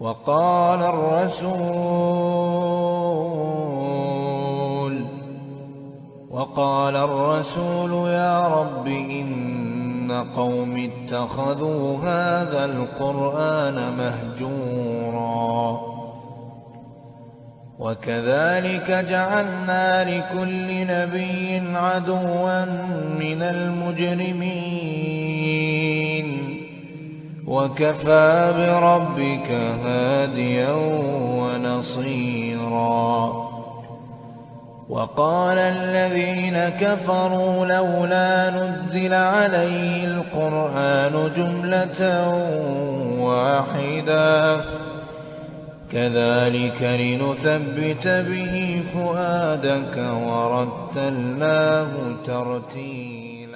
وقال الرسول يا رب إن قوم اتخذوا هذا القرآن مهجورا وكذلك جعلنا لكل نبي عدوا من المجرمين وكفى بربك هاديا ونصيرا وقال الذين كفروا لولا نزل عليه القرآن جملة واحدة كذلك لنثبت به فؤادك ورتلناه ترتيلا.